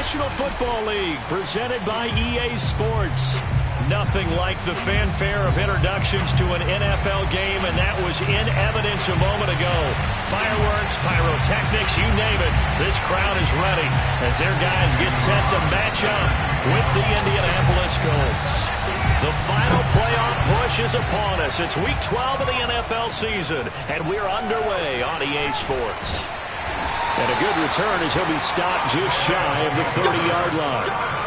National Football League, presented by EA Sports. Nothing like the fanfare of introductions to an NFL game, and that was in evidence a moment ago. Fireworks, pyrotechnics, you name it. This crowd is ready as their guys get set to match up with the Indianapolis Colts. The final playoff push is upon us. It's Week 12 of the NFL season, and we're underway on EA Sports. And a good return as he'll be stopped just shy of the 30-yard line.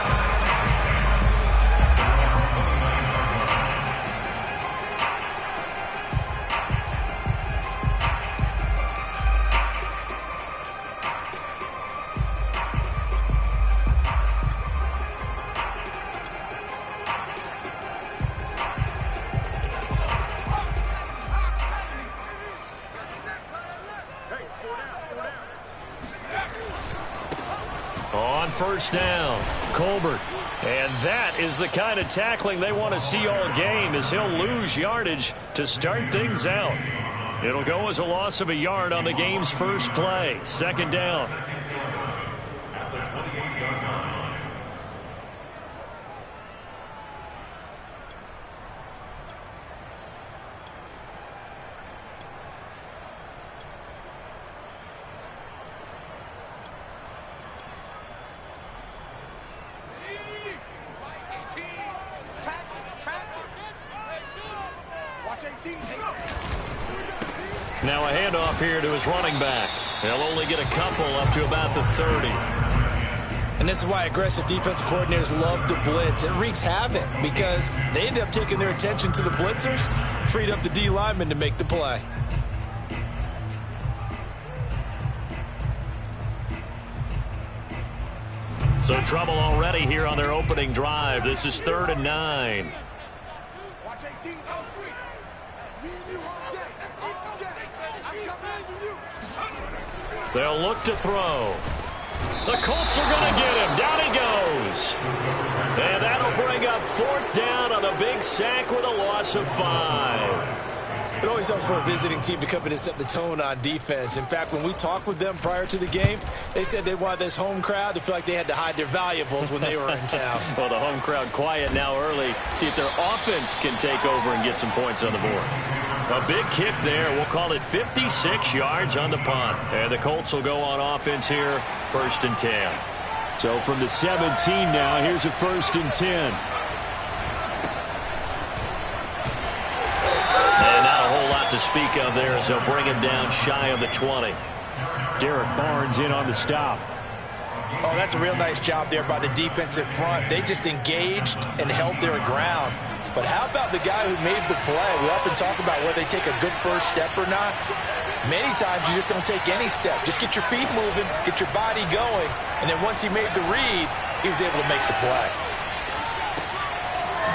On first down, Colbert. And that is the kind of tackling they want to see all game, as he'll lose yardage to start things out. It'll go as a loss of a yard on the game's first play. Second down. At the 28-yard line. Now a handoff here to his running back. They'll only get a couple up to about the 30. And this is why aggressive defensive coordinators love to blitz. It wreaks havoc because they end up taking their attention to the blitzers, freed up the D lineman to make the play. So trouble already here on their opening drive. This is 3rd and 9. They'll look to throw. The Colts are going to get him. Down he goes. And that'll bring up 4th down on a big sack with a loss of 5. It always helps for a visiting team to come in and set the tone on defense. In fact, when we talked with them prior to the game, they said they wanted this home crowd to feel like they had to hide their valuables when they were in town. Well, the home crowd quiet now early. See if their offense can take over and get some points on the board. A big kick there. We'll call it 56 yards on the punt. And the Colts will go on offense here, 1st and 10. So from the 17 now, here's a 1st and 10. And not a whole lot to speak of there as they'll bring him down shy of the 20. Derek Barnes in on the stop. Oh, that's a real nice job there by the defensive front. They just engaged and held their ground. But how about the guy who made the play? We often talk about whether they take a good first step or not. Many times you just don't take any step. Just get your feet moving, get your body going, and then once he made the read, he was able to make the play.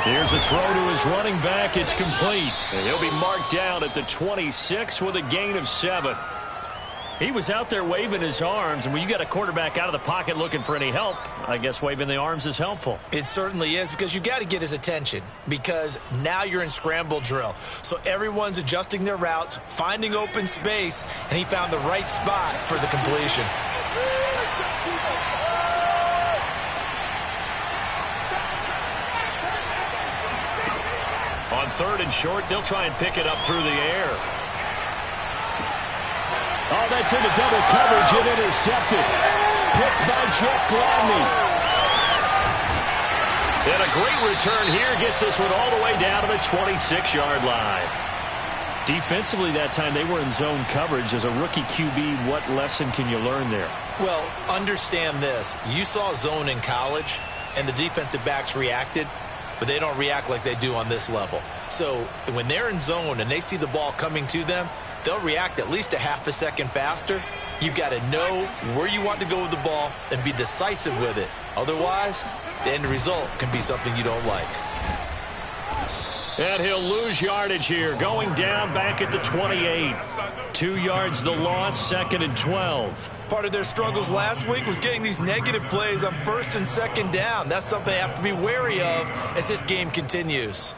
Here's a throw to his running back. It's complete. And he'll be marked down at the 26 with a gain of 7. He was out there waving his arms, and when you got a quarterback out of the pocket looking for any help, I guess waving the arms is helpful. It certainly is, because you got to get his attention, because now you're in scramble drill. So everyone's adjusting their routes, finding open space, and he found the right spot for the completion. On 3rd and short, they'll try and pick it up through the air. Oh, that's into double coverage and intercepted. Picked by Jeff Gladney. And a great return here gets this one all the way down to the 26-yard line. Defensively that time, they were in zone coverage. As a rookie QB, what lesson can you learn there? Well, understand this. You saw zone in college, and the defensive backs reacted, but they don't react like they do on this level. So when they're in zone and they see the ball coming to them, they'll react at least a half a second faster. You've got to know where you want to go with the ball and be decisive with it. Otherwise, the end result can be something you don't like. And he'll lose yardage here, going down back at the 28. 2 yards the loss, 2nd and 12. Part of their struggles last week was getting these negative plays on 1st and 2nd down. That's something they have to be wary of as this game continues.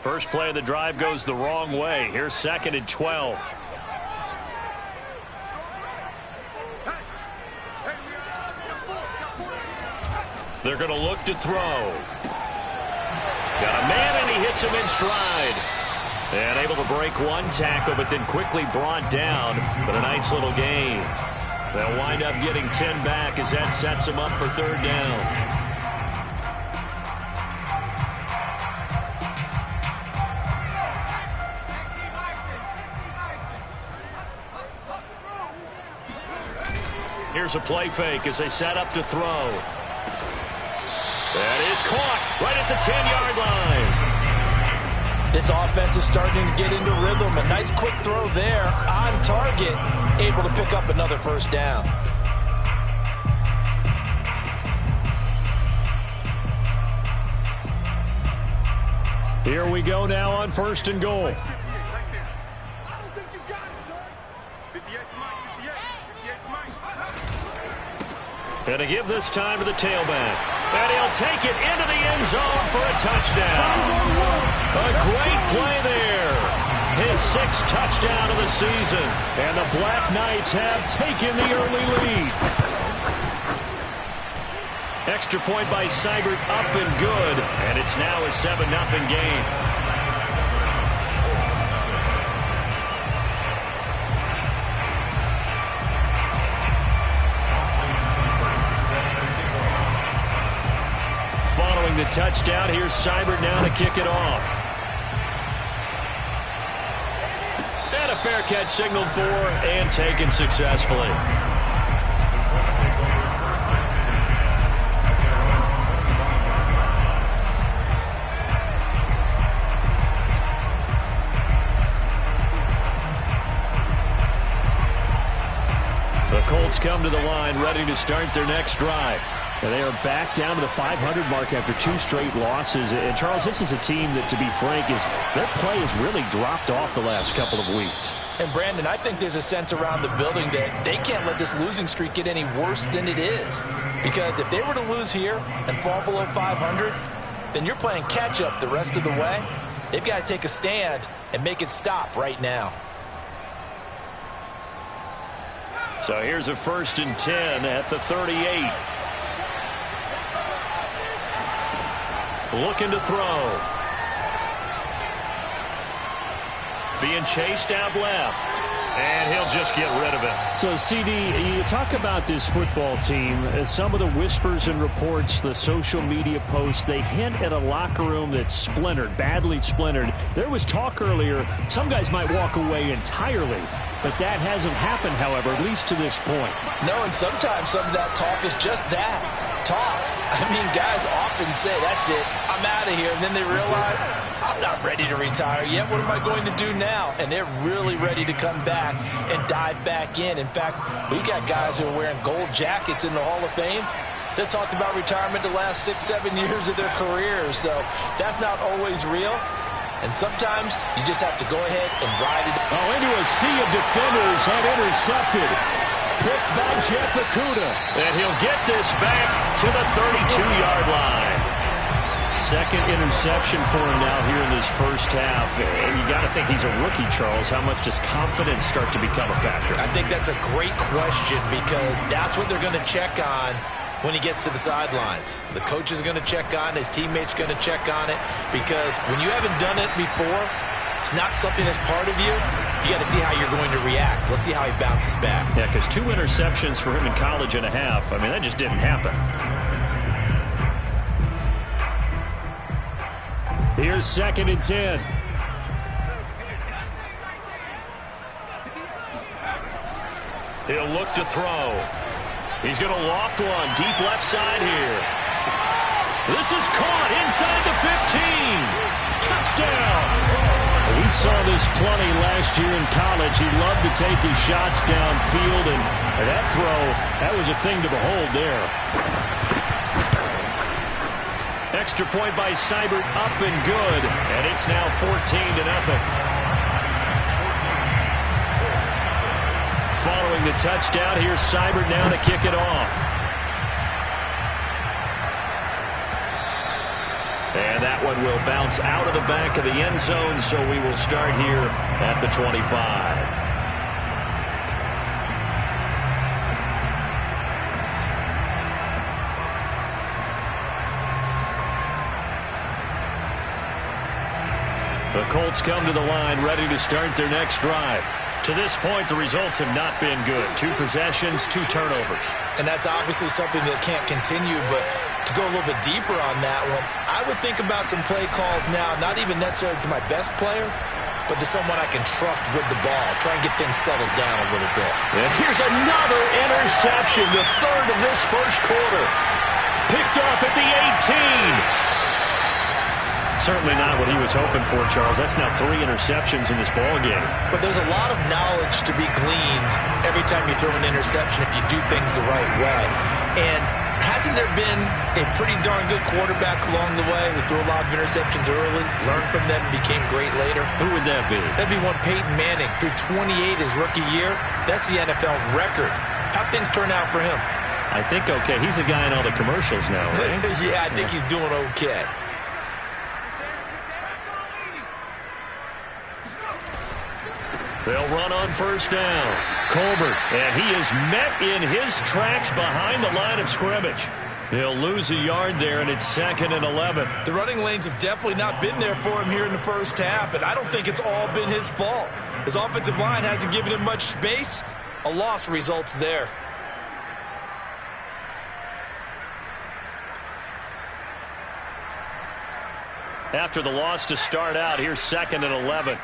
First play of the drive goes the wrong way. Here's 2nd and 12. They're going to look to throw. Got a man, and he hits him in stride. And able to break one tackle, but then quickly brought down. But a nice little gain. They'll wind up getting 10 back as that sets them up for third down. Here's a play fake as they set up to throw. That is caught right at the 10-yard line. This offense is starting to get into rhythm. A nice quick throw there on target, able to pick up another first down. Here we go now on 1st and goal. And to give this time to the tailback. And he'll take it into the end zone for a touchdown. A great play there. His 6th touchdown of the season. And the Black Knights have taken the early lead. Extra point by Seibert, up and good. And it's now a 7-0 game. Following the touchdown, here's Seibert now to kick it off. And a fair catch signaled for and taken successfully. The Colts come to the line ready to start their next drive. And they are back down to the 500 mark after 2 straight losses. And, Charles, this is a team that, to be frank, their play has really dropped off the last couple of weeks. And, Brandon, I think there's a sense around the building that they can't let this losing streak get any worse than it is. Because if they were to lose here and fall below 500, then you're playing catch-up the rest of the way. They've got to take a stand and make it stop right now. So here's a 1st and 10 at the 38. Looking to throw. Being chased out left. And he'll just get rid of it. So, CD, you talk about this football team. Some of the whispers and reports, the social media posts, they hint at a locker room that's splintered, badly splintered. There was talk earlier, some guys might walk away entirely. But that hasn't happened, however, at least to this point. No, and sometimes some of that talk is just that, talk. I mean, guys often say, that's it, I'm out of here. And then they realize, I'm not ready to retire yet. What am I going to do now? And they're really ready to come back and dive back in. In fact, we got guys who are wearing gold jackets in the Hall of Fame that talked about retirement the last 6-7 years of their careers. So that's not always real. And sometimes you just have to go ahead and ride it. Oh, into a sea of defenders and intercepted. Picked by Jeff Okudah. And he'll get this back to the 32-yard line. 2nd interception for him now here in this first half. And you got to think he's a rookie, Charles. How much does confidence start to become a factor? I think that's a great question because that's what they're going to check on when he gets to the sidelines. The coach is going to check on it. His teammates going to check on it. Because when you haven't done it before, it's not something that's part of you. You got to see how you're going to react. Let's see how he bounces back. Yeah, because 2 interceptions for him in college and a half. I mean, that just didn't happen. Here's 2nd and 10. He'll look to throw. He's going to loft one deep left side here. This is caught inside the 15. Touchdown. We saw this plenty last year in college. He loved to take his shots downfield, and that throw, that was a thing to behold there. Extra point by Seibert, up and good, and it's now 14-0. Following the touchdown, here's Seibert now to kick it off. And that one will bounce out of the back of the end zone, so we will start here at the 25. The Colts come to the line ready to start their next drive. To this point, the results have not been good. 2 possessions, 2 turnovers. And that's obviously something that can't continue, but to go a little bit deeper on that one, I would think about some play calls now, not even necessarily to my best player, but to someone I can trust with the ball. Try and get things settled down a little bit. And here's another interception, the 3rd of this first quarter. Picked off at the 18. Certainly not what he was hoping for, Charles. That's now 3 interceptions in this ball game. But there's a lot of knowledge to be gleaned every time you throw an interception if you do things the right way. And hasn't there been a pretty darn good quarterback along the way who threw a lot of interceptions early, learned from them, and became great later? Who would that be? That'd be one Peyton Manning. Threw 28 his rookie year. That's the NFL record. How'd things turn out for him? I think okay. He's a guy in all the commercials now, right? Yeah, I think he's doing okay. They'll run on first down. Colbert, and he is met in his tracks behind the line of scrimmage. He'll lose a yard there, and it's 2nd and 11. The running lanes have definitely not been there for him here in the first half, and I don't think it's all been his fault. His offensive line hasn't given him much space. A loss results there. After the loss to start out, here's 2nd and 11.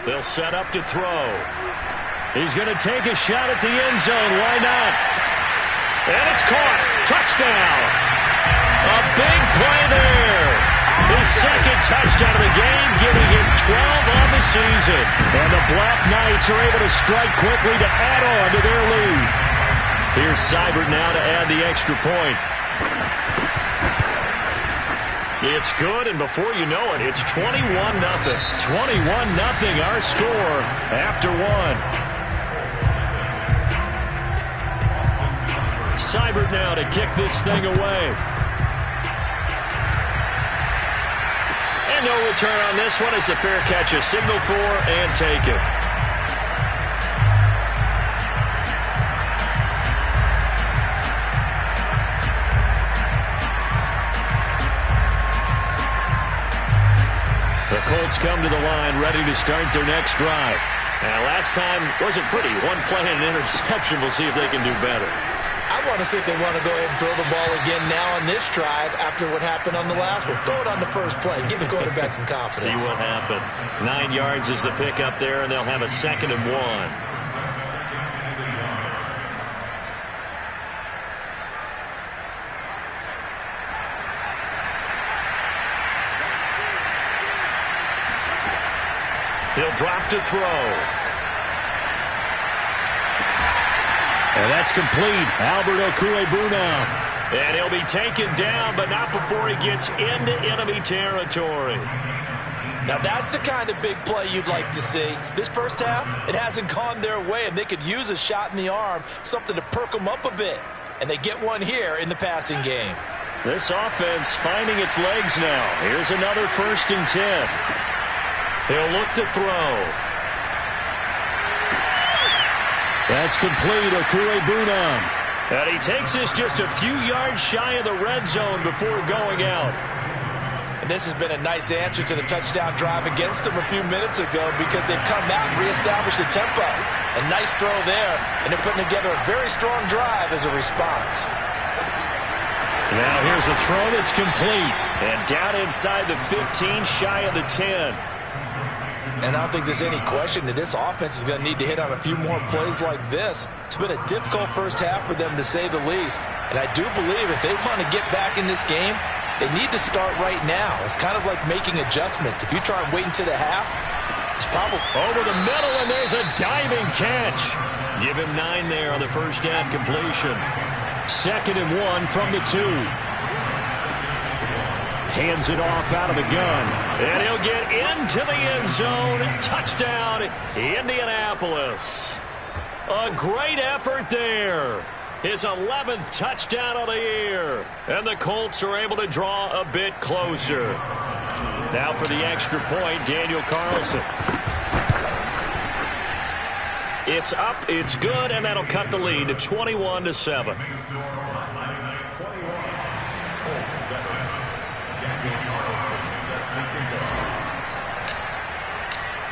They'll set up to throw. He's going to take a shot at the end zone. Why not? And it's caught. Touchdown. A big play there. His 2nd touchdown of the game, giving him 12 on the season. And the Black Knights are able to strike quickly to add on to their lead. Here's Seibert now to add the extra point. It's good, and before you know it, it's 21-0. 21-0, our score after 1. Seibert now to kick this thing away. And no return on this one as the fair catch is signaled for and taken. The Colts come to the line ready to start their next drive. And last time wasn't pretty. 1 play and an interception. We'll see if they can do better. I want to see if they want to go ahead and throw the ball again now on this drive after what happened on the last one. Throw it on the first play. Give the quarterback some confidence. See what happens. 9 yards is the pickup there, and they'll have a 2nd and 1. He'll drop to throw. And that's complete. Albert Okwuegbunam. And he'll be taken down, but not before he gets into enemy territory. Now that's the kind of big play you'd like to see. This first half, it hasn't gone their way, and they could use a shot in the arm, something to perk them up a bit. And they get one here in the passing game. This offense finding its legs now. Here's another 1st and 10. He'll look to throw. That's complete. Okwuegbunam. And he takes this just a few yards shy of the red zone before going out. And this has been a nice answer to the touchdown drive against them a few minutes ago because they've come out and reestablished the tempo. A nice throw there, and they're putting together a very strong drive as a response. Now here's a throw that's complete. And down inside the 15, shy of the 10. And I don't think there's any question that this offense is going to need to hit on a few more plays like this. It's been a difficult first half for them, to say the least. And I do believe if they want to get back in this game, they need to start right now. It's kind of like making adjustments. If you try and wait until the half, it's probably over the middle, and there's a diving catch. Give him 9 there on the first down completion. 2nd and 1 from the 2. Hands it off out of the gun. And he'll get into the end zone. Touchdown, Indianapolis. A great effort there. His 11th touchdown of the year. And the Colts are able to draw a bit closer. Now for the extra point, Daniel Carlson. It's up, it's good, and that'll cut the lead to 21-7.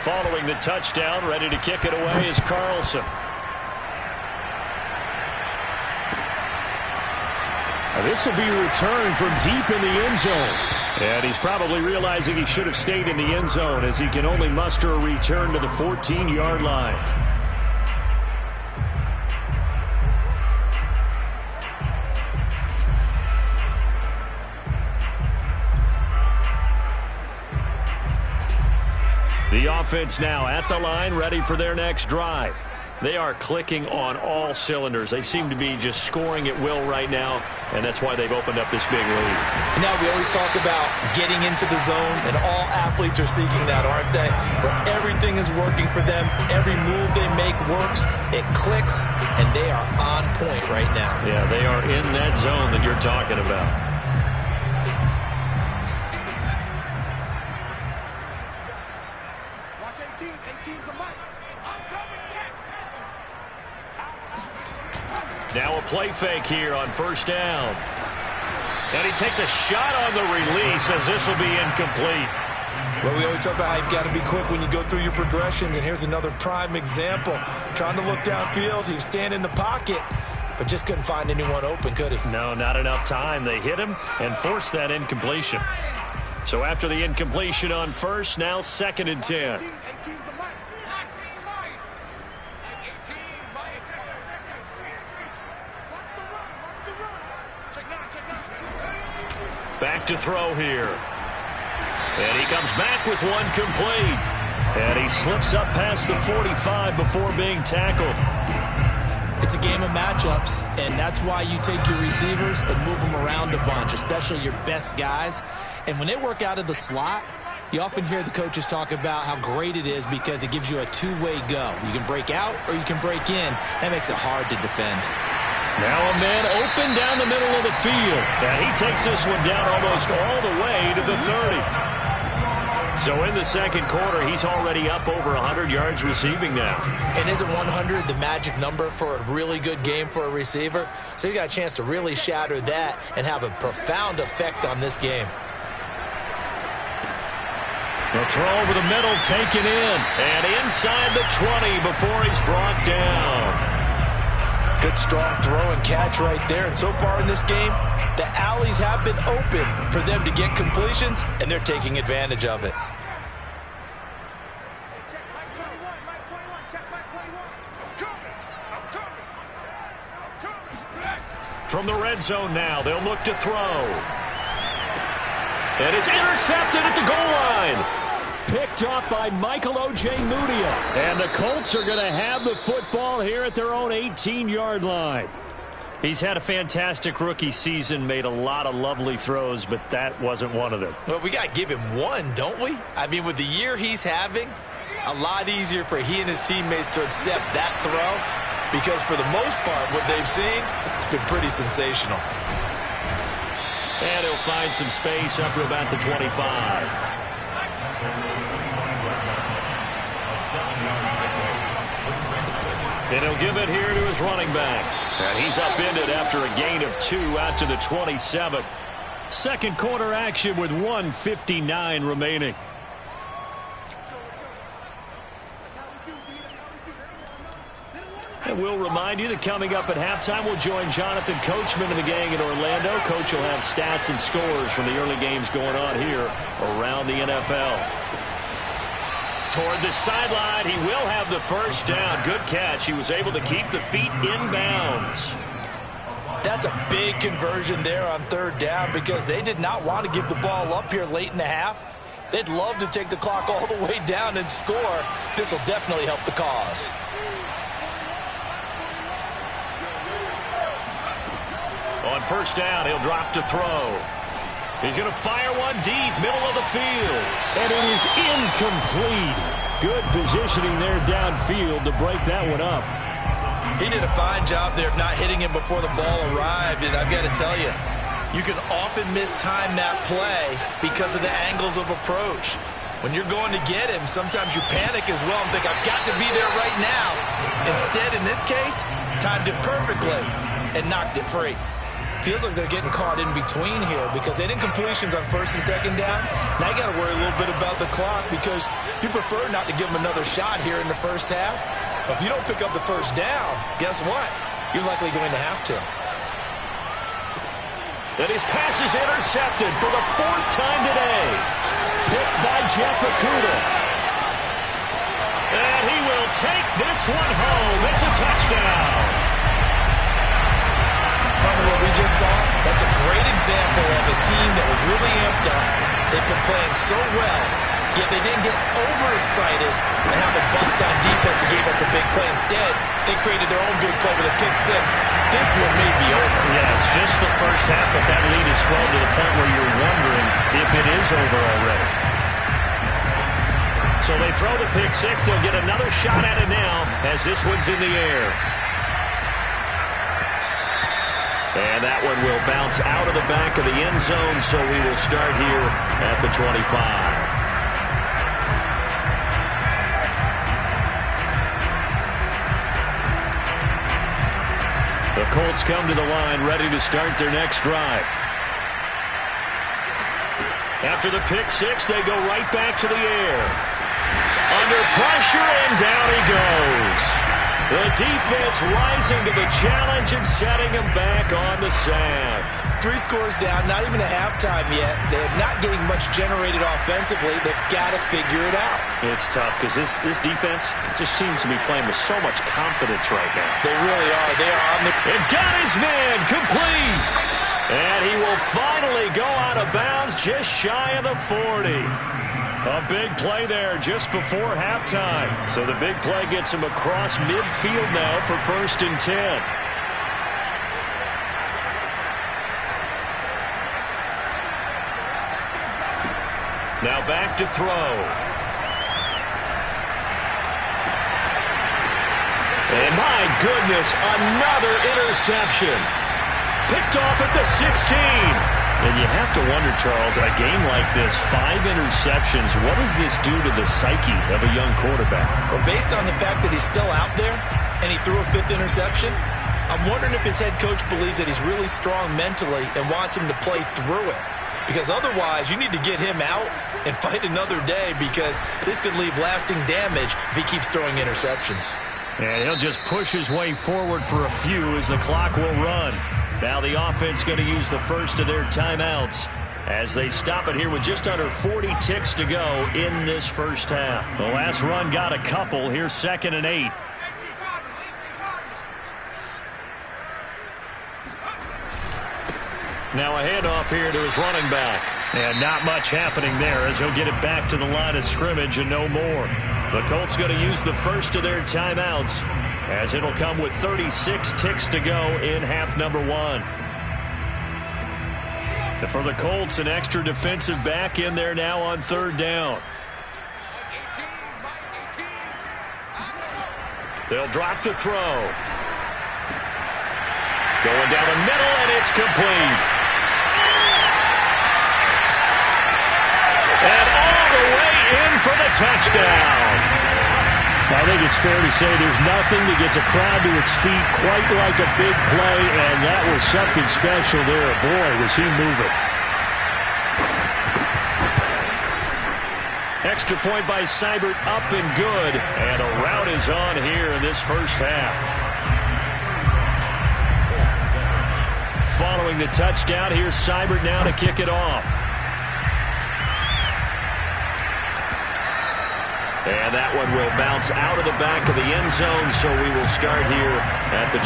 Following the touchdown, ready to kick it away is Carlson. This will be returned from deep in the end zone. And he's probably realizing he should have stayed in the end zone as he can only muster a return to the 14-yard line. The offense now at the line, ready for their next drive. They are clicking on all cylinders. They seem to be just scoring at will right now, and that's why they've opened up this big lead. Now we always talk about getting into the zone, and all athletes are seeking that, aren't they? Where everything is working for them. Every move they make works. It clicks, and they are on point right now. Yeah, they are in that zone that you're talking about. Now a play fake here on first down. And he takes a shot on the release as this will be incomplete. Well, we always talk about how you've got to be quick when you go through your progressions, and here's another prime example. Trying to look downfield, he was standing in the pocket, but just couldn't find anyone open, could he? No, not enough time. They hit him and forced that incompletion. So after the incompletion on first, now 2nd and 10. Back to throw here. And he comes back with one complete. And he slips up past the 45 before being tackled. It's a game of matchups, and that's why you take your receivers and move them around a bunch, especially your best guys. And when they work out of the slot, you often hear the coaches talk about how great it is because it gives you a two-way go. You can break out or you can break in. That makes it hard to defend. Now a man open down the middle of the field. And he takes this one down almost all the way to the 30. So in the second quarter, he's already up over 100 yards receiving now. And isn't 100 the magic number for a really good game for a receiver? So he got a chance to really shatter that and have a profound effect on this game. The throw over the middle taken in. And inside the 20 before he's brought down. Good strong throw and catch right there. And so far in this game, the alleys have been open for them to get completions, and they're taking advantage of it. From the red zone now, they'll look to throw. And it's intercepted at the goal line. Picked off by Michael O.J. Mudia. And the Colts are going to have the football here at their own 18-yard line. He's had a fantastic rookie season, made a lot of lovely throws, but that wasn't one of them. Well, we got to give him one, don't we? I mean, with the year he's having, a lot easier for he and his teammates to accept that throw because for the most part, what they've seen, it's been pretty sensational. And he'll find some space up to about the 25. And he'll give it here to his running back. And he's upended after a gain of 2 out to the 27. Second quarter action with 1:59 remaining. And we'll remind you that coming up at halftime, we'll join Jonathan Coachman and the gang in Orlando. Coach will have stats and scores from the early games going on here around the NFL. Toward the sideline, he will have the first down. Good catch. He was able to keep the feet in bounds. That's a big conversion there on third down because they did not want to give the ball up here late in the half. They'd love to take the clock all the way down and score. This will definitely help the cause. On first down, he'll drop to throw. He's going to fire one deep, middle of the field. And it is incomplete. Good positioning there downfield to break that one up. He did a fine job there of not hitting him before the ball arrived. And I've got to tell you, you can often mistime that play because of the angles of approach. When you're going to get him, sometimes you panic as well and think, I've got to be there right now. Instead, in this case, timed it perfectly and knocked it free. feels like they're getting caught in between here because they didn't completions on first and second down. Now you got to worry a little bit about the clock because you prefer not to give them another shot here in the first half. But if you don't pick up the first down, guess what? You're likely going to have to. And his pass is intercepted for the 4th time today. Picked by Jeff Okudah. And he will take this one home. It's a touchdown. From what we just saw, that's a great example of a team that was really amped up. They've been playing so well, yet they didn't get overexcited and have a bust on defense and gave up a big play. Instead, they created their own big play with a pick six. This one may be over. Yeah, it's just the first half, but that lead is swelled to the point where you're wondering if it is over already. So they throw the pick six. They'll get another shot at it now as this one's in the air. And that one will bounce out of the back of the end zone, so we will start here at the 25. The Colts come to the line, ready to start their next drive. After the pick six, they go right back to the air. Under pressure, and down he goes. The defense rising to the challenge and setting him back on the sack. 3 scores down, not even a halftime yet. They're not getting much generated offensively. They've got to figure it out. It's tough because this defense just seems to be playing with so much confidence right now. They really are. They are on the... And got his man complete. And he will finally go out of bounds just shy of the 40. A big play there just before halftime. So the big play gets him across midfield now for 1st and 10. Now back to throw. And my goodness, another interception. Picked off at the 16. And you have to wonder, Charles, a game like this, 5 interceptions, what does this do to the psyche of a young quarterback? Well, based on the fact that he's still out there and he threw a 5th interception, I'm wondering if his head coach believes that he's really strong mentally and wants him to play through it. Because otherwise, you need to get him out and fight another day because this could leave lasting damage if he keeps throwing interceptions. And he'll just push his way forward for a few as the clock will run. Now the offense going to use the first of their timeouts as they stop it here with just under 40 ticks to go in this first half. The last run got a couple. Here's 2nd and 8. Now a handoff here to his running back. And not much happening there as he'll get it back to the line of scrimmage and no more. The Colts going to use the first of their timeouts as it'll come with 36 ticks to go in half number 1. And for the Colts, an extra defensive back in there now on 3rd down. They'll drop to throw. Going down the middle, and it's complete. And all the way in for the touchdown. I think it's fair to say there's nothing that gets a crowd to its feet quite like a big play, and that was something special there. Boy, was he moving. Extra point by Seibert, up and good. And a rout is on here in this first half. Following the touchdown, here's Seibert now to kick it off. And that one will bounce out of the back of the end zone, so we will start here at the 25.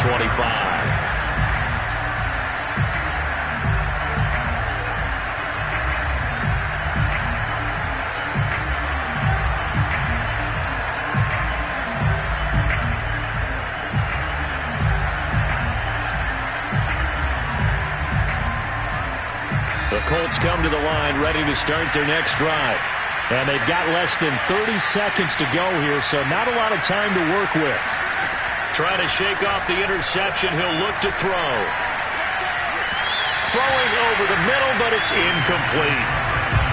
The Colts come to the line ready to start their next drive. And they've got less than 30 seconds to go here, so not a lot of time to work with. Trying to shake off the interception. He'll look to throw. Throwing over the middle, but it's incomplete.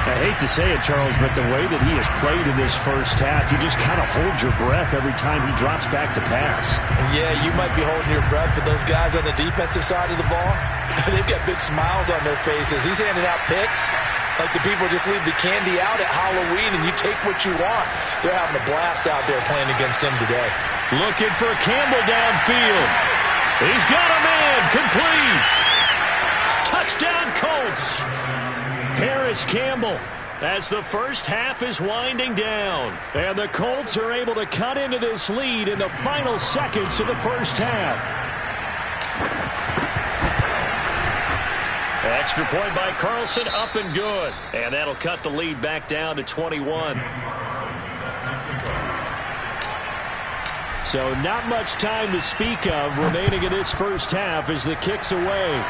I hate to say it, Charles, but the way that he has played in this first half, you just kind of hold your breath every time he drops back to pass. Yeah, you might be holding your breath, but those guys on the defensive side of the ball, they've got big smiles on their faces. He's handing out picks like the people just leave the candy out at Halloween and you take what you want. They're having a blast out there playing against him today. Looking for Campbell downfield. He's got a man. Complete. Touchdown, Colts. Paris Campbell, as the first half is winding down. And the Colts are able to cut into this lead in the final seconds of the first half. Extra point by Carlson, up and good. And that'll cut the lead back down to 21. So not much time to speak of remaining in this first half as the kick's away.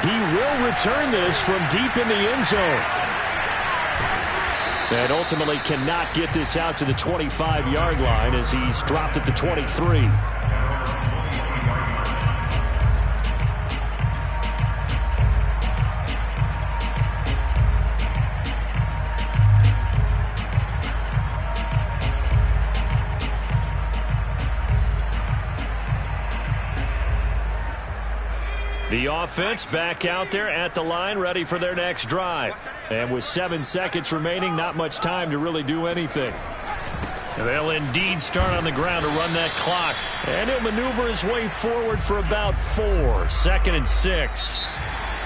He will return this from deep in the end zone. And ultimately cannot get this out to the 25-yard line as he's dropped at the 23. The offense back out there at the line, ready for their next drive. And with 7 seconds remaining, not much time to really do anything. They'll indeed start on the ground to run that clock. And he'll maneuver his way forward for about 4. 2nd and 6.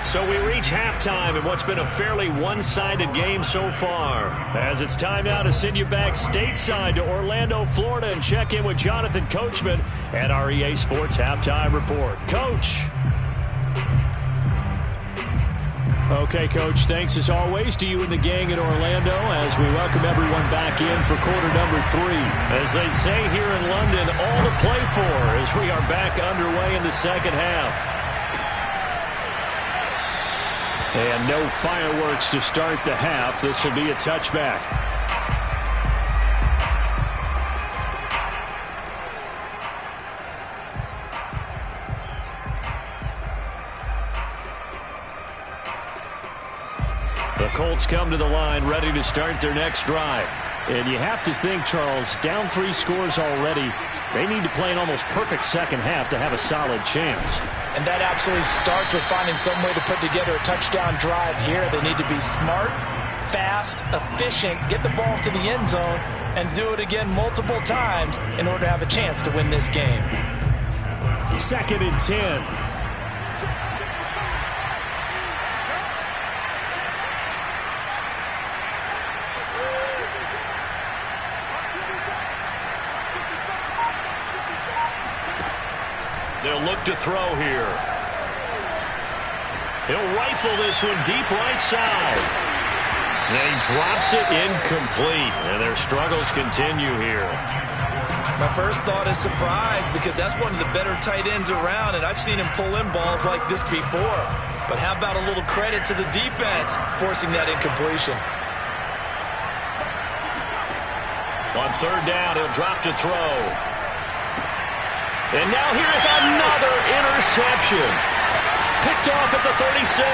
So we reach halftime in what's been a fairly one-sided game so far. As it's time now to send you back stateside to Orlando, Florida, and check in with Jonathan Coachman at our EA Sports Halftime Report. Coach. Okay, Coach, thanks as always to you and the gang in Orlando as we welcome everyone back in for quarter number 3. As they say here in London, all to play for as we are back underway in the second half. And no fireworks to start the half. This will be a touchback. The Colts come to the line ready to start their next drive. And you have to think, Charles, down 3 scores already. They need to play an almost perfect second half to have a solid chance. And that absolutely starts with finding some way to put together a touchdown drive here. They need to be smart, fast, efficient, get the ball to the end zone, and do it again multiple times in order to have a chance to win this game. 2nd and 10. They'll look to throw here. He'll rifle this one deep right side. And he drops it incomplete. And their struggles continue here. My first thought is surprise because that's one of the better tight ends around, and I've seen him pull in balls like this before. But how about a little credit to the defense forcing that incompletion? On 3rd down, he'll drop to throw. And now here is another interception. Picked off at the 36.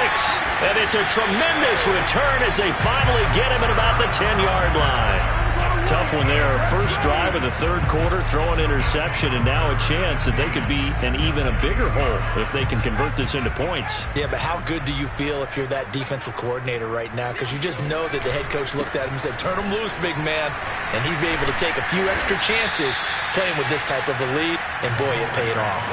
And it's a tremendous return as they finally get him at about the 10-yard line. Tough one there. First drive of the 3rd quarter, throw an interception, and now a chance that they could be in even a bigger hole if they can convert this into points. Yeah, but how good do you feel if you're that defensive coordinator right now? Because you just know that the head coach looked at him and said, turn him loose, big man. And he'd be able to take a few extra chances playing with this type of a lead, and boy, it paid off.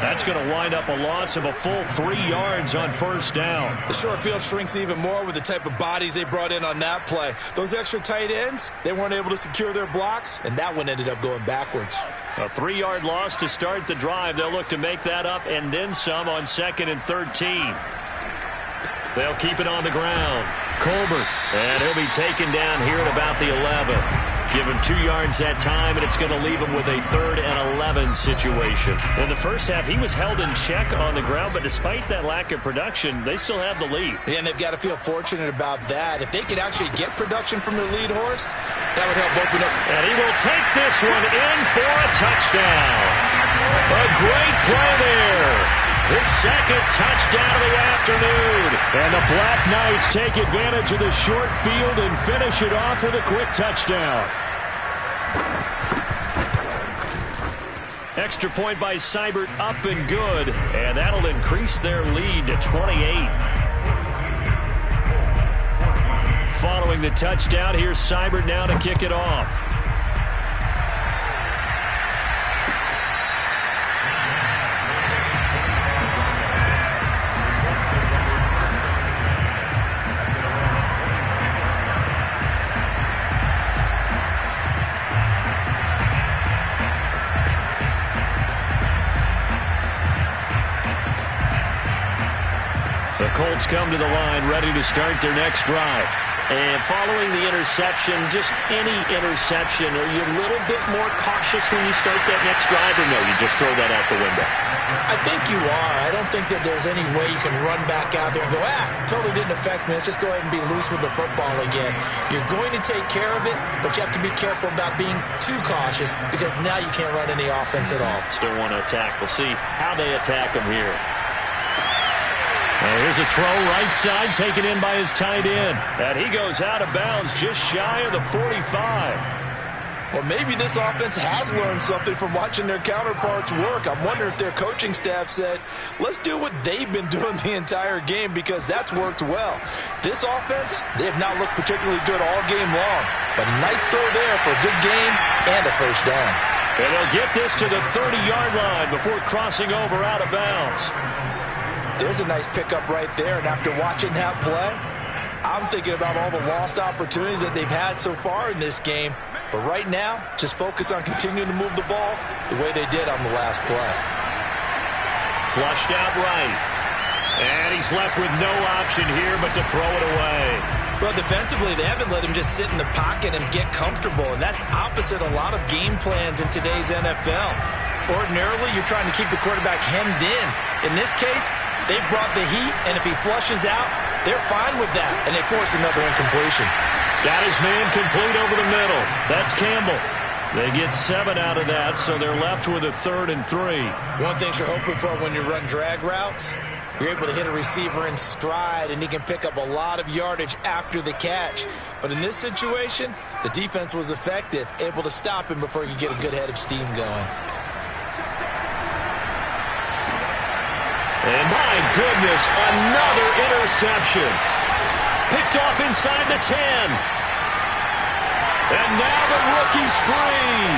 That's going to wind up a loss of a full 3 yards on 1st down. The short field shrinks even more with the type of bodies they brought in on that play. Those extra tight ends, they weren't able to secure their blocks, and that one ended up going backwards. A 3-yard loss to start the drive. They'll look to make that up and then some on 2nd and 13. They'll keep it on the ground. Colbert, and he'll be taken down here at about the 11. Give him 2 yards that time, and it's going to leave him with a 3rd and 11 situation. In the first half, he was held in check on the ground, but despite that lack of production, they still have the lead. Yeah, and they've got to feel fortunate about that. If they could actually get production from their lead horse, that would help open up. And he will take this one in for a touchdown. A great play there. His second touchdown of the afternoon. And the Black Knights take advantage of the short field and finish it off with a quick touchdown. Extra point by Seibert, up and good. And that'll increase their lead to 28. Following the touchdown, here's Seibert now to kick it off. The Colts come to the line, ready to start their next drive. And following the interception, just any interception, are you a little bit more cautious when you start that next drive, or no, you just throw that out the window? I think you are. I don't think that there's any way you can run back out there and go, totally didn't affect me. Let's just go ahead and be loose with the football again. You're going to take care of it, but you have to be careful about being too cautious because now you can't run any offense at all. Still want to attack. We'll see how they attack them here. Here's a throw right side taken in by his tight end. And he goes out of bounds just shy of the 45. Well, maybe this offense has learned something from watching their counterparts work. I'm wondering if their coaching staff said, let's do what they've been doing the entire game because that's worked well. This offense, they have not looked particularly good all game long. But a nice throw there for a good game and a first down. And they'll get this to the 30-yard line before crossing over out of bounds. There's a nice pickup right there, and after watching that play, I'm thinking about all the lost opportunities that they've had so far in this game. But right now, just focus on continuing to move the ball the way they did on the last play. Flushed out right. And he's left with no option here but to throw it away. Well, defensively, they haven't let him just sit in the pocket and get comfortable, and that's opposite a lot of game plans in today's NFL. Ordinarily, you're trying to keep the quarterback hemmed in. In this case, they brought the heat, and if he flushes out, they're fine with that, and they force another incompletion. Got his man complete over the middle. That's Campbell. They get 7 out of that, so they're left with a 3rd and 3. One thing you're hoping for when you run drag routes, you're able to hit a receiver in stride, and he can pick up a lot of yardage after the catch. But in this situation, the defense was effective, able to stop him before he could get a good head of steam going. And my goodness, another interception. Picked off inside the 10. And now the rookie's free.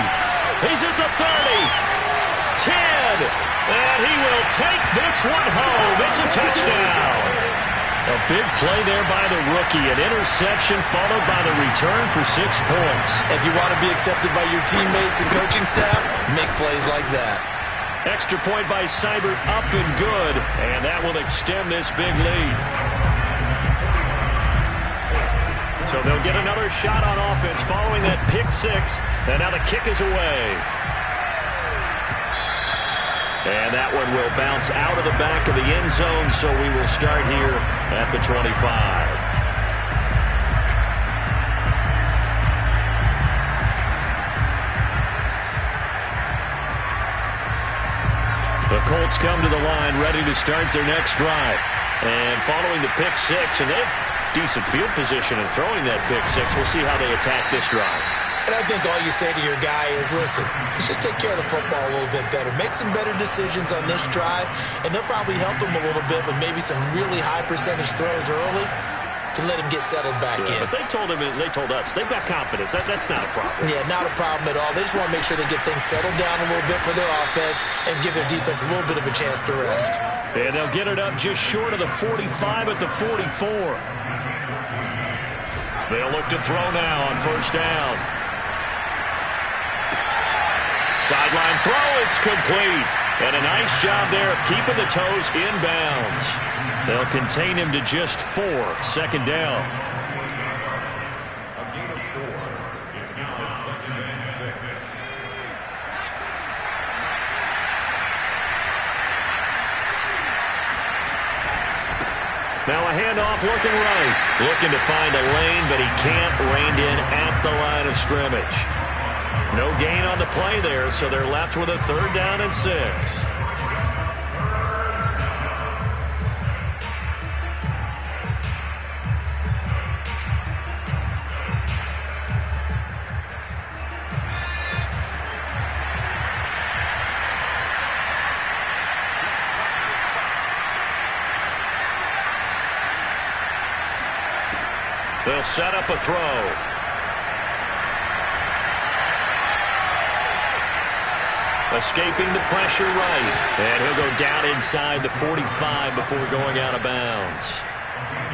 He's at the 30. 10. And he will take this one home. It's a touchdown. A big play there by the rookie. An interception followed by the return for 6 points. If you want to be accepted by your teammates and coaching staff, make plays like that. Extra point by Seibert, up and good. And that will extend this big lead. So they'll get another shot on offense following that pick 6. And now the kick is away. And that one will bounce out of the back of the end zone. So we will start here at the 25. The Colts come to the line ready to start their next drive. And following the pick 6, and they have decent field position in throwing that pick 6. We'll see how they attack this drive. And I think all you say to your guy is, listen, let's just take care of the football a little bit better. Make some better decisions on this drive, and they'll probably help him a little bit with maybe some really high percentage throws early to let him get settled back in. But they told us, they've got confidence. That's not a problem. Yeah, not a problem at all. They just want to make sure they get things settled down a little bit for their offense and give their defense a little bit of a chance to rest. And they'll get it up just short of the 45 at the 44. They'll look to throw now on first down. Sideline throw, it's complete. And a nice job there of keeping the toes inbounds. They'll contain him to just 4. Second down. A gain of 4. It's now 2nd and 6. Now a handoff looking right. Looking to find a lane, but he can't. Reined in at the line of scrimmage. No gain on the play there, so they're left with a 3rd down and 6. set up a throw. Escaping the pressure right. And he'll go down inside the 45 before going out of bounds.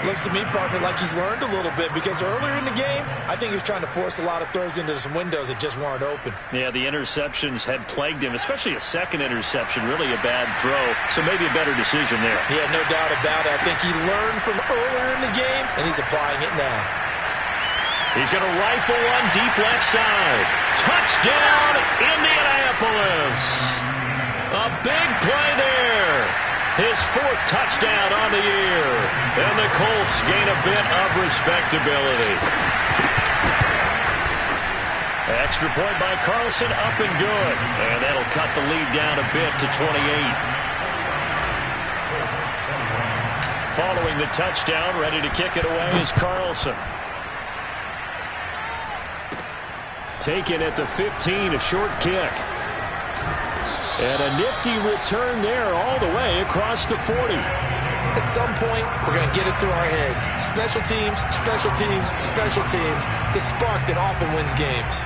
Looks to me, partner, like he's learned a little bit, because earlier in the game, I think he was trying to force a lot of throws into some windows that just weren't open. Yeah, the interceptions had plagued him, especially a second interception, really a bad throw. So maybe a better decision there. Yeah, no doubt about it. I think he learned from earlier in the game, and he's applying it now. He's going to rifle one deep left side. Touchdown, Indianapolis. A big play there. His 4th touchdown on the year. And the Colts gain a bit of respectability. Extra point by Carlson, up and good. And that'll cut the lead down a bit to 28. Following the touchdown, ready to kick it away is Carlson. Taken at the 15, a short kick. And a nifty return there all the way across the 40. At some point, we're going to get it through our heads. Special teams, special teams, special teams. The spark that often wins games.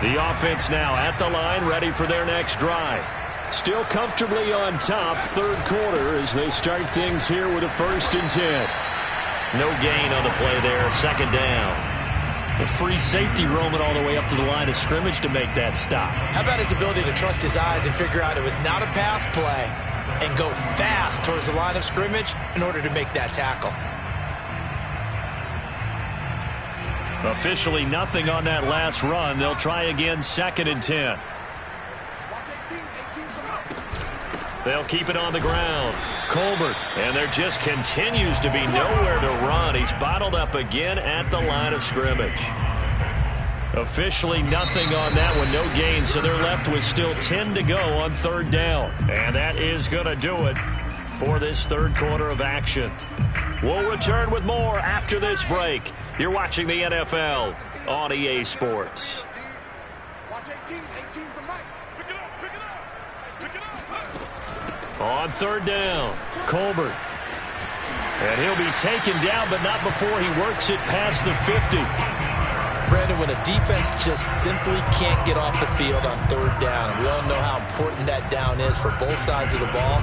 The offense now at the line, ready for their next drive. Still comfortably on top, 3rd quarter as they start things here with a 1st and 10. No gain on the play there, 2nd down. The free safety roaming all the way up to the line of scrimmage to make that stop. How about his ability to trust his eyes and figure out it was not a pass play and go fast towards the line of scrimmage in order to make that tackle. Officially nothing on that last run. They'll try again, 2nd and 10. They'll keep it on the ground. Colbert, and there just continues to be nowhere to run. He's bottled up again at the line of scrimmage. Officially nothing on that one, no gain, so they're left with still 10 to go on 3rd down. And that is going to do it for this 3rd quarter of action. We'll return with more after this break. You're watching the NFL on EA Sports. Watch 18. 18's the mic. Pick it up. Pick it up. Pick it up. On 3rd down, Colbert. And he'll be taken down, but not before he works it past the 50. Brandon, when a defense just simply can't get off the field on 3rd down, and we all know how important that down is for both sides of the ball,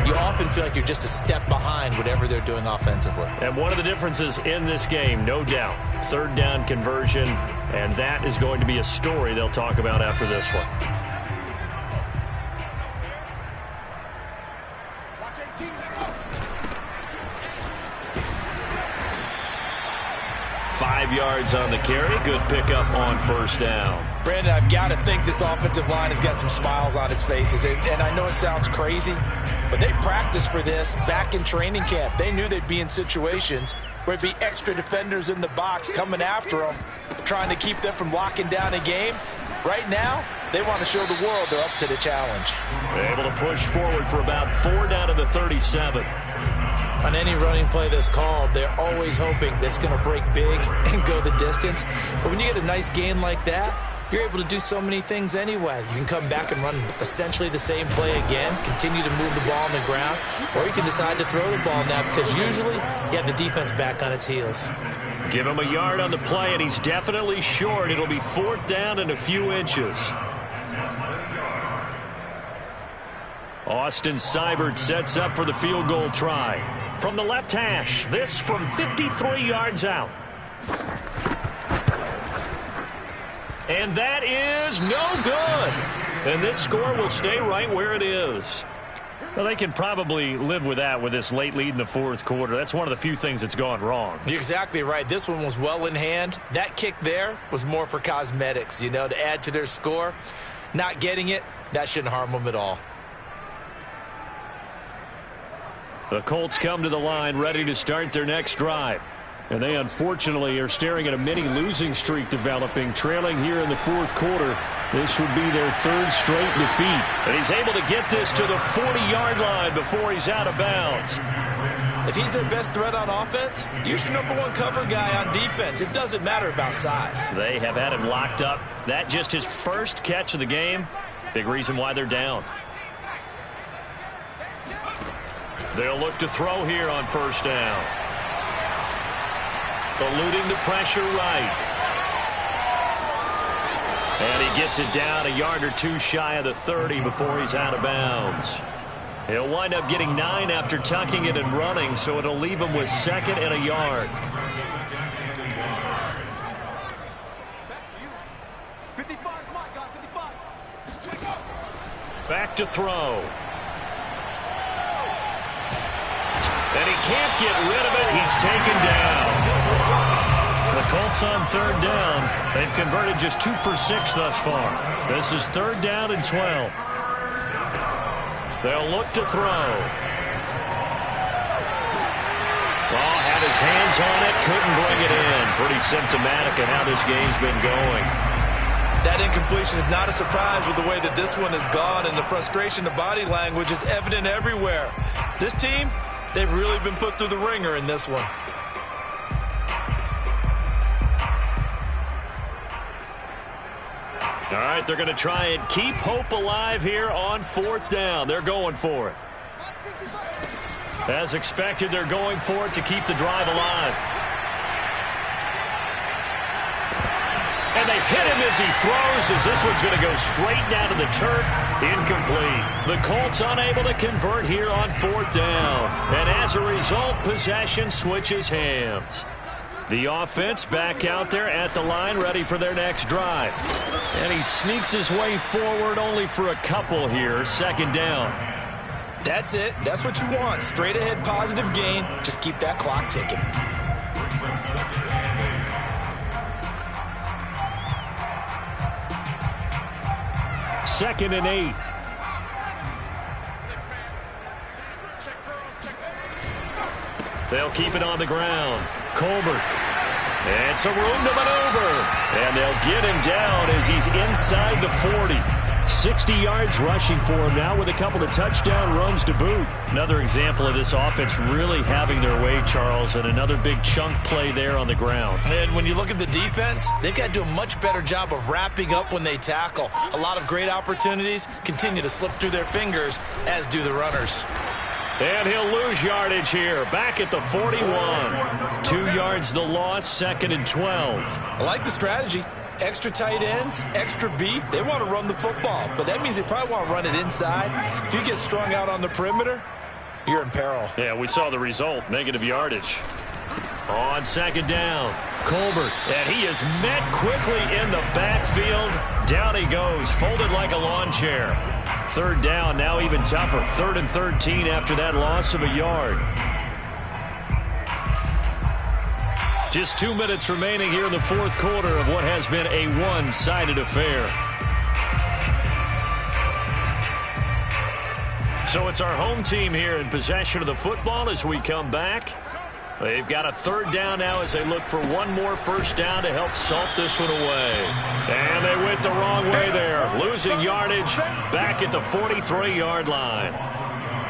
you often feel like you're just a step behind whatever they're doing offensively. And one of the differences in this game, no doubt, 3rd down conversion, and that is going to be a story they'll talk about after this one. 5 yards on the carry. Good pickup on 1st down. Brandon, I've got to think this offensive line has got some smiles on its faces. And I know it sounds crazy, but they practiced for this back in training camp. They knew they'd be in situations where it'd be extra defenders in the box coming after them, trying to keep them from locking down a game. Right now, they want to show the world they're up to the challenge. They're able to push forward for about 4 down to the 37. On any running play that's called, they're always hoping that it's going to break big and go the distance. But when you get a nice gain like that, you're able to do so many things anyway. You can come back and run essentially the same play again, continue to move the ball on the ground, or you can decide to throw the ball now because usually you have the defense back on its heels. Give him a yard on the play, and he's definitely short. It'll be 4th down and a few inches. Austin Seibert sets up for the field goal try. From the left hash, this from 53 yards out. And that is no good. And this score will stay right where it is. Well, they can probably live with that with this late lead in the 4th quarter. That's one of the few things that's gone wrong. You're exactly right. This one was well in hand. That kick there was more for cosmetics, you know, to add to their score. Not getting it, that shouldn't harm them at all. The Colts come to the line ready to start their next drive. And they unfortunately are staring at a mini losing streak developing, trailing here in the 4th quarter. This would be their 3rd straight defeat. And he's able to get this to the 40-yard line before he's out of bounds. If he's their best threat on offense, use your #1 cover guy on defense. It doesn't matter about size. They have had him locked up. That just his first catch of the game. Big reason why they're down. They'll look to throw here on first down. Eluding the pressure right. And he gets it down a yard or two shy of the 30 before he's out of bounds. He'll wind up getting 9 after tucking it and running, so it'll leave him with 2nd and a yard. Back to throw. And he can't get rid of it. He's taken down. The Colts on 3rd down. They've converted just 2 for 6 thus far. This is 3rd down and 12. They'll look to throw. Well, had his hands on it, couldn't bring it in. Pretty symptomatic of how this game's been going. That incompletion is not a surprise with the way that this one has gone, and the frustration of body language is evident everywhere. This team, they've really been put through the ringer in this one. All right, they're going to try and keep hope alive here on 4th down. They're going for it. As expected, they're going for it to keep the drive alive. And they hit him as he throws, as this one's going to go straight down to the turf. Incomplete. The Colts unable to convert here on 4th down. And as a result, possession switches hands. The offense back out there at the line, ready for their next drive. And he sneaks his way forward only for a couple here. 2nd down. That's it. That's what you want. Straight ahead positive gain. Just keep that clock ticking. Second and 8. They'll keep it on the ground. Colbert. And some room to maneuver. And they'll get him down as he's inside the 40. 60 yards rushing for him now with a couple of touchdown runs to boot. Another example of this offense really having their way, Charles, and another big chunk play there on the ground. And when you look at the defense, they've got to do a much better job of wrapping up when they tackle. A lot of great opportunities continue to slip through their fingers, as do the runners. And he'll lose yardage here. Back at the 41. 2 yards the loss, 2nd and 12. I like the strategy. Extra tight ends, extra beef. They want to run the football, but that means they probably want to run it inside. If you get strung out on the perimeter, you're in peril. Yeah, we saw the result, negative yardage. On 2nd down, Colbert, and he is met quickly in the backfield. Down he goes, folded like a lawn chair. 3rd down, now even tougher. 3rd and 13 after that loss of a yard. Just 2 minutes remaining here in the 4th quarter of what has been a one-sided affair. So it's our home team here in possession of the football as we come back. They've got a 3rd down now as they look for one more first down to help salt this one away. And they went the wrong way there, losing yardage back at the 43-yard line.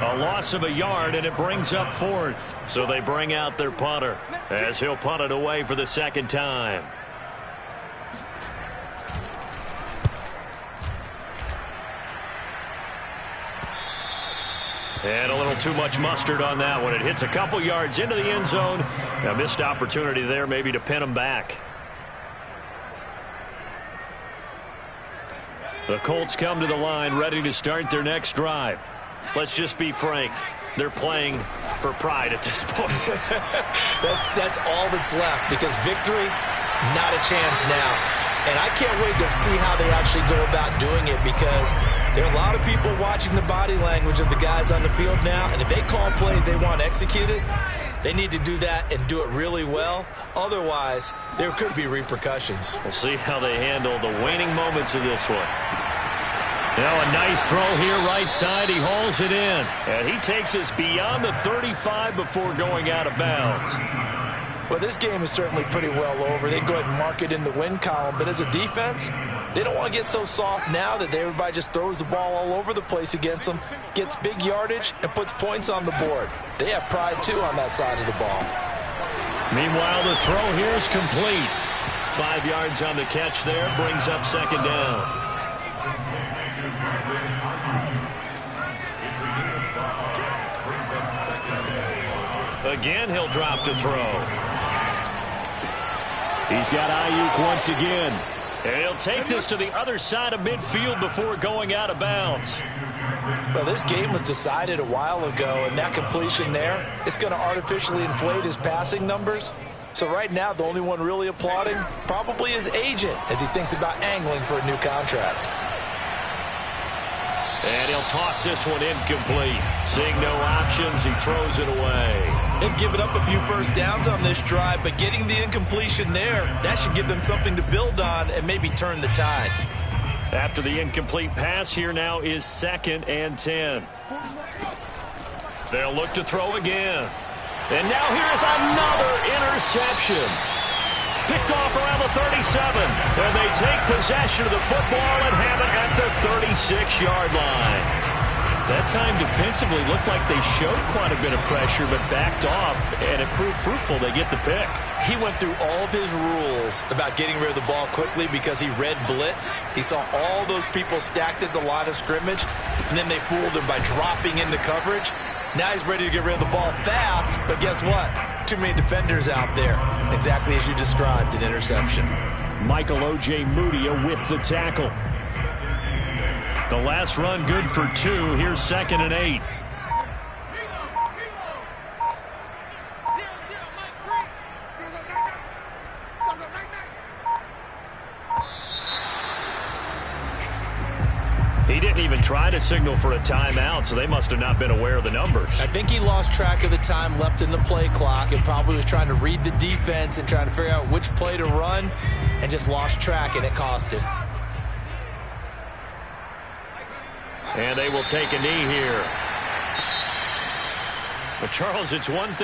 A loss of a yard, and it brings up 4th. So they bring out their punter as he'll punt it away for the 2nd time. And a little too much mustard on that one. It hits a couple yards into the end zone. A missed opportunity there maybe to pin them back. The Colts come to the line ready to start their next drive. Let's just be frank. They're playing for pride at this point. That's all that's left, because victory, not a chance now. And I can't wait to see how they actually go about doing it, because there are a lot of people watching the body language of the guys on the field now, and if they call plays they want executed, they need to do that and do it really well. Otherwise, there could be repercussions. We'll see how they handle the waning moments of this one. Now a nice throw here right side. He hauls it in. And he takes us beyond the 35 before going out of bounds. Well, this game is certainly pretty well over. They can go ahead and mark it in the win column. But as a defense, They don't want to get so soft now that everybody just throws the ball all over the place against them, gets big yardage, and puts points on the board. They have pride, too, on that side of the ball. Meanwhile, the throw here is complete. 5 yards on the catch there, brings up second down. Again, he'll drop to throw. He's got Ayuk once again. And he'll take this to the other side of midfield before going out of bounds. Well, this game was decided a while ago, and that completion there, it's going to artificially inflate his passing numbers. So right now, the only one really applauding probably his agent as he thinks about angling for a new contract. And he'll toss this one incomplete. Seeing no options, he throws it away. They've given up a few first downs on this drive, but getting the incompletion there, that should give them something to build on and maybe turn the tide. After the incomplete pass, here now is 2nd and 10. They'll look to throw again. And now here's another interception. Picked off around the 37. And they take possession of the football and have it at the 36-yard line. That time defensively looked like they showed quite a bit of pressure but backed off, and it proved fruitful. They get the pick. He went through all of his rules about getting rid of the ball quickly because he read blitz. He saw all those people stacked at the line of scrimmage, and then they fooled him by dropping into coverage. Now he's ready to get rid of the ball fast, but guess what? Too many defenders out there. Exactly as you described, an interception. Michael O.J. Mudia with the tackle. The last run good for 2. Here's 2nd and 8. He didn't even try to signal for a timeout, so they must have not been aware of the numbers. I think he lost track of the time left in the play clock and probably was trying to read the defense and trying to figure out which play to run and just lost track, and it cost him. And they will take a knee here. But Charles, it's one thing.